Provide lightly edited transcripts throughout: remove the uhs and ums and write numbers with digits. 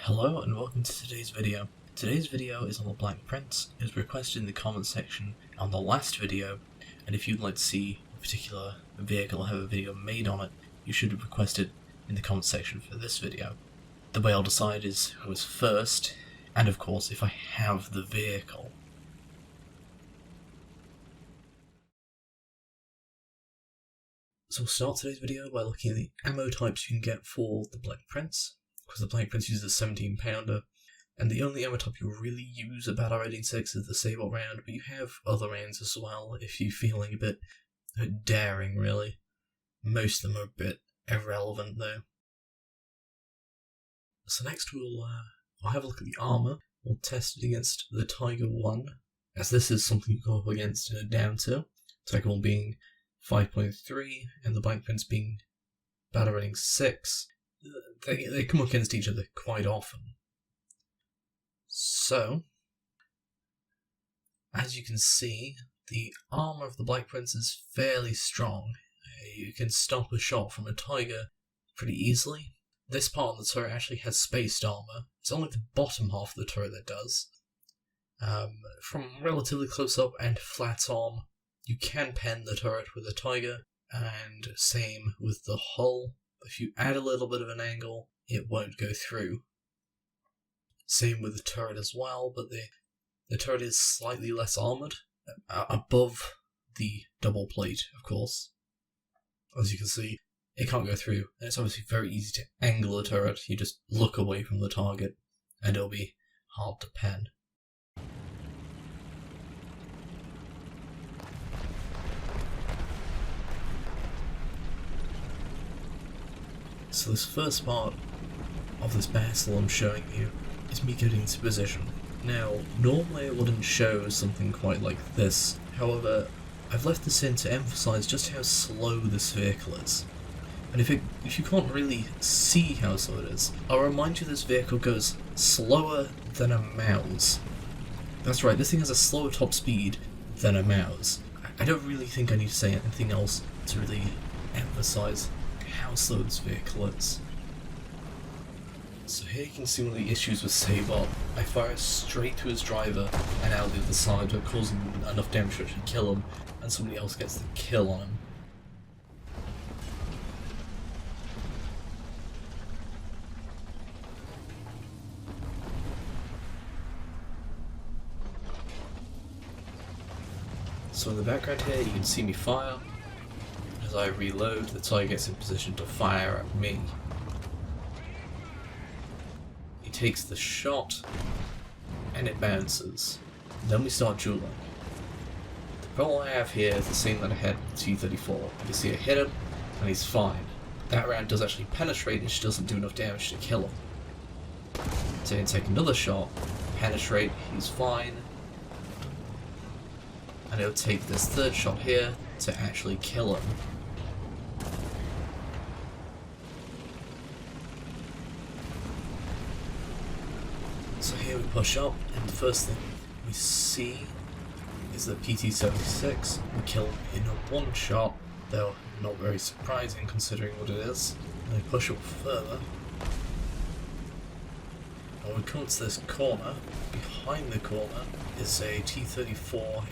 Hello and welcome to today's video. Today's video is on the Black Prince. It was requested in the comments section on the last video, and if you'd like to see a particular vehicle have a video made on it, you should have requested in the comments section for this video. The way I'll decide is who is first, and of course if I have the vehicle. So we'll start today's video by looking at the ammo types you can get for the Black Prince. Because the Black Prince uses a 17 pounder, and the only ammo type you really use a battle rating 6 is the Sabot round, but you have other rounds as well if you're feeling a bit daring, really. Most of them are a bit irrelevant though. So next we'll have a look at the armour. We'll test it against the Tiger 1, as this is something you go up against in a down tier. Tiger 1 being 5.3, and the Black Prince being battle rating 6. They come up against each other quite often. So, as you can see, the armour of the Black Prince is fairly strong. You can stop a shot from a Tiger pretty easily. This part of the turret actually has spaced armour. It's only the bottom half of the turret that does. From relatively close up and flat on, you can pen the turret with a Tiger, and same with the hull. If you add a little bit of an angle, it won't go through. Same with the turret as well, but the turret is slightly less armoured, above the double plate, of course. As you can see, it can't go through, and it's obviously very easy to angle a turret. You just look away from the target, and it'll be hard to pen. So this first part of this battle I'm showing you is me getting into position. Now, normally I wouldn't show something quite like this, however, I've left this in to emphasise just how slow this vehicle is. And if you can't really see how slow it is, I'll remind you this vehicle goes slower than a mouse. That's right, this thing has a slower top speed than a mouse. I don't really think I need to say anything else to really emphasise how slow this vehicle is. So here you can see one of the issues with Sabot. I fire straight through his driver and out the other side, causing enough damage to actually kill him, and somebody else gets the kill on him. So in the background here you can see me fire. As I reload, the Tiger gets in position to fire at me. He takes the shot, and it bounces. Then we start dueling. The problem I have here is the same that I had with the T-34. You can see I hit him, and he's fine. That round does actually penetrate, and she doesn't do enough damage to kill him. So I take another shot, penetrate, he's fine. And it'll take this third shot here to actually kill him. So here we push up, and the first thing we see is the PT-76. We kill him in one shot, though not very surprising considering what it is. And we push up further. When we come to this corner, behind the corner is a T-34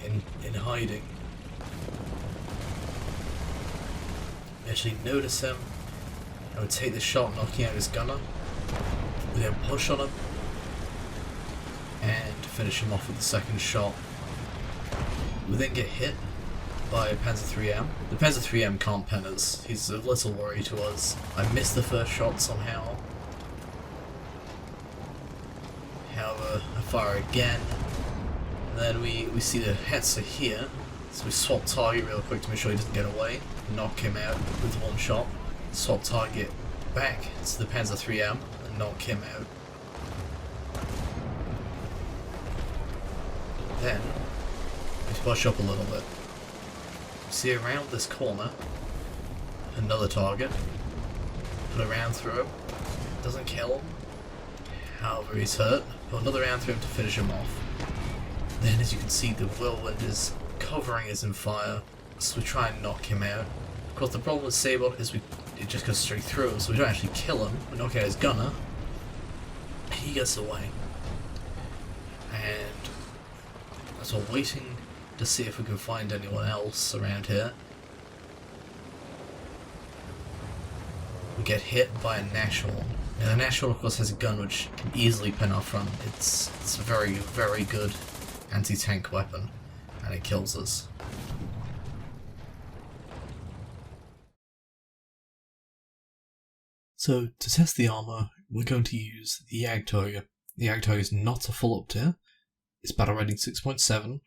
in hiding. We actually notice him, and we take the shot knocking out his gunner. We then push on him, and finish him off with the second shot. We then get hit by a Panzer IIIM. The Panzer IIIM can't pen us. He's a little worry to us. I missed the first shot somehow. However, I fire again. And then we see the Hetzer here. So we swap target real quick to make sure he doesn't get away. Knock him out with one shot. Swap target back to the Panzer IIIM and knock him out. Then, we push up a little bit. See around this corner, another target. Put a round through him. Doesn't kill him. However, he's hurt. Put another round through him to finish him off. Then, as you can see, the whirlwind is covering us in fire, so we try and knock him out. Of course, the problem with Sabot is it just goes straight through him, so we don't actually kill him. We knock out his gunner, he gets away. And as we're waiting to see if we can find anyone else around here, we get hit by a Nashorn. Now the Nashorn of course has a gun which can easily pin our front. It's a very, very good anti-tank weapon, and it kills us. So to test the armour, we're going to use the Jagdtiger. The Jagdtiger is not a full up tier. It's battle rating 6.7,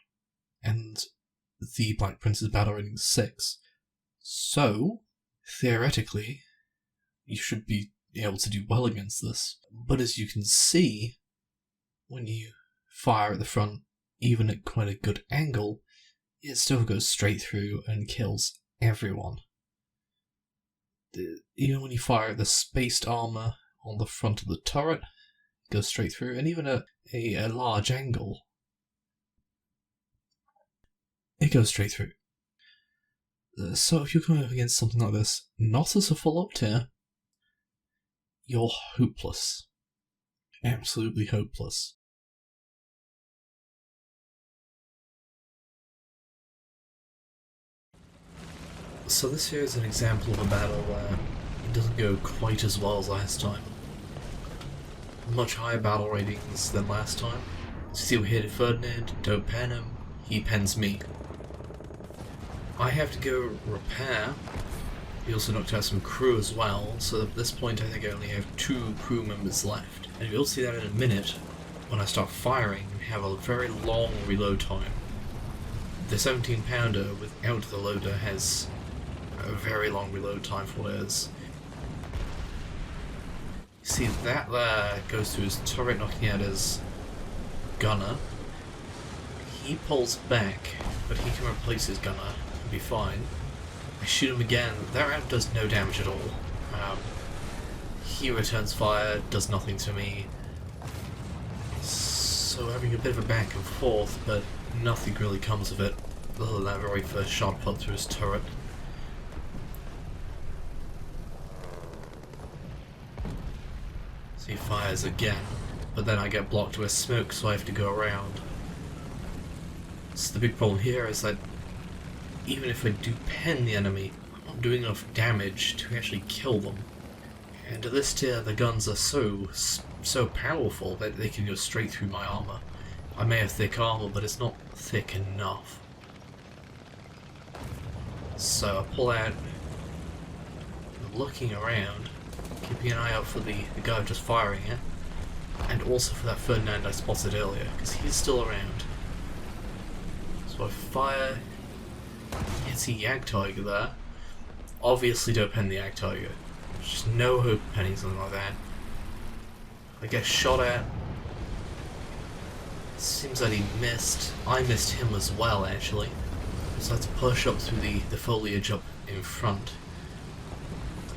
and the Black Prince is battle rating 6. So, theoretically, you should be able to do well against this. But as you can see, when you fire at the front, even at quite a good angle, it still goes straight through and kills everyone. Even when you fire at the spaced armour on the front of the turret, it goes straight through, and even at a large angle, it goes straight through. So if you're coming up against something like this, not as a full up tier, you're hopeless. Absolutely hopeless. So this here is an example of a battle where it doesn't go quite as well as last time. Much higher battle ratings than last time. So see, we hit Ferdinand, don't pen him, he pens me. I have to go repair. He also knocked out some crew as well, so at this point I think I only have 2 crew members left. And you'll see that in a minute, when I start firing, we have a very long reload time. The 17 pounder without the loader has a very long reload time for what it is. You see that there goes through his turret, knocking out his gunner. He pulls back, but he can replace his gunner and be fine. I shoot him again, that round does no damage at all. He returns fire, does nothing to me. So having a bit of a back and forth, but nothing really comes of it, other than that very first shot put through his turret. So he fires again, but then I get blocked with smoke, so I have to go around. So the big problem here is that even if I do pen the enemy, I'm not doing enough damage to actually kill them. And at this tier, the guns are so powerful that they can go straight through my armor. I may have thick armor, but it's not thick enough. So I pull out, I'm looking around, keeping an eye out for the guy just firing it, and also for that Ferdinand I spotted earlier, because he's still around. So I fire, hits a Jagdtiger there. Obviously don't pen the Jagdtiger. There's just no hope of penning something like that. I get shot at. Seems that he missed. I missed him as well, actually. So I had to push up through the foliage up in front.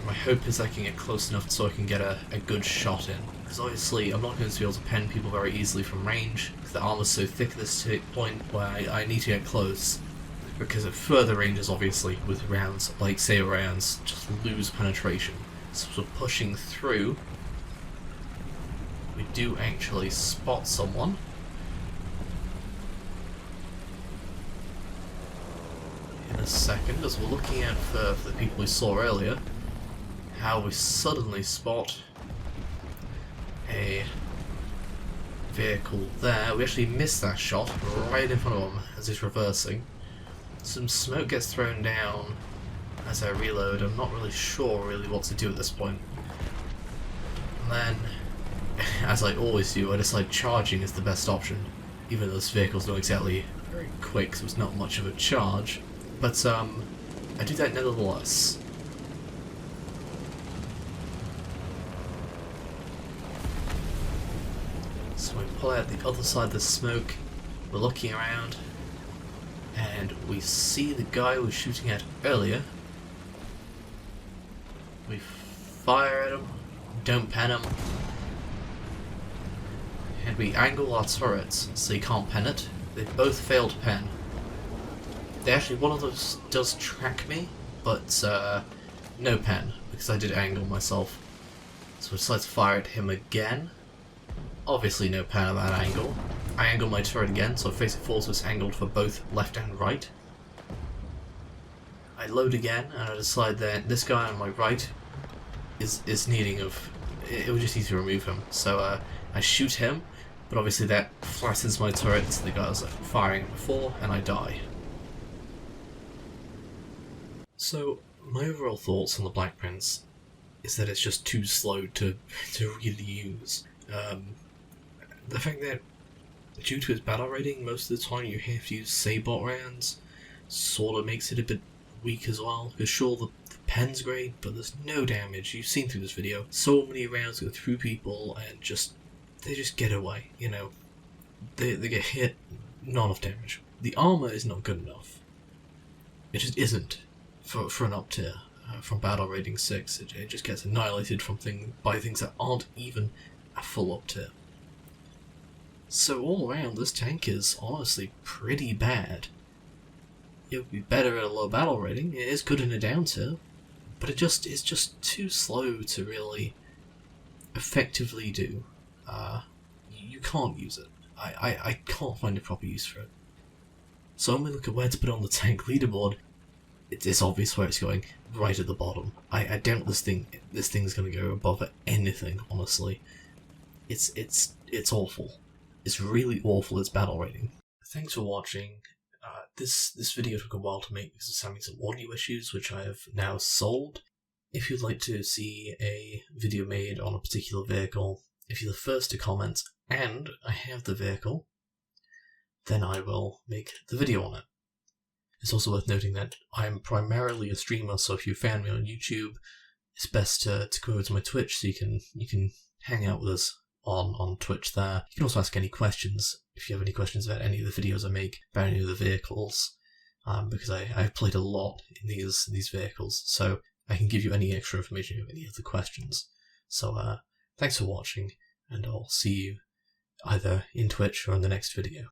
My hope is I can get close enough so I can get a good shot in. Because obviously I'm not going to be able to pen people very easily from range, because the armor's so thick at this point where I need to get close. Because at further ranges, obviously, with rounds, like saber rounds, just lose penetration. So we're pushing through. We do actually spot someone. In a second, as we're looking out for the people we saw earlier, how we suddenly spot a vehicle there. We actually missed that shot right in front of him as he's reversing. Some smoke gets thrown down as I reload. I'm not really sure what to do at this point. And then, as I always do, I decide charging is the best option. Even though this vehicle's not exactly very quick, so it's not much of a charge. But I do that nevertheless. So we pull out the other side of the smoke, we're looking around, and we see the guy we were shooting at earlier. We fire at him, don't pen him, and we angle our turrets so he can't pen it. They both fail to pen. One of those does track me, but no pen, because I did angle myself. So I decide to fire at him again. Obviously no pan at that angle. I angle my turret again, so face it forward so it's angled for both left and right. I load again, and I decide that this guy on my right is needing of... It would just need to remove him. So I shoot him, but obviously that flattens my turret to the guy I was firing before, and I die. So, my overall thoughts on the Black Prince is that it's just too slow to really use. The fact that, due to its battle rating, most of the time you have to use Sabot rounds sort of makes it a bit weak as well. Because sure, the pen's great, but there's no damage. You've seen through this video. So many rounds go through people and they just get away, you know. They get hit, not enough damage. The armor is not good enough. It just isn't for an up tier. From battle rating 6, it just gets annihilated by things that aren't even a full up tier. So all around, this tank is honestly pretty bad. It would be better at a low battle rating. It is good in a down tier, but it's just too slow to really effectively do. You can't use it. I can't find a proper use for it. So when we look at where to put on the tank leaderboard, it's obvious where it's going, right at the bottom. I doubt this thing's going to go above anything, honestly. It's awful. It's really awful, its battle rating. Thanks for watching. This video took a while to make because of having some audio issues, which I have now solved. If you'd like to see a video made on a particular vehicle, if you're the first to comment, and I have the vehicle, then I will make the video on it. It's also worth noting that I'm primarily a streamer, so if you found me on YouTube, it's best to go over to my Twitch so you can hang out with us on Twitch there. You can also ask any questions if you have any questions about any of the videos I make about any of the vehicles, because I've played a lot in these vehicles, so I can give you any extra information of any of the questions. So thanks for watching, and I'll see you either in Twitch or in the next video.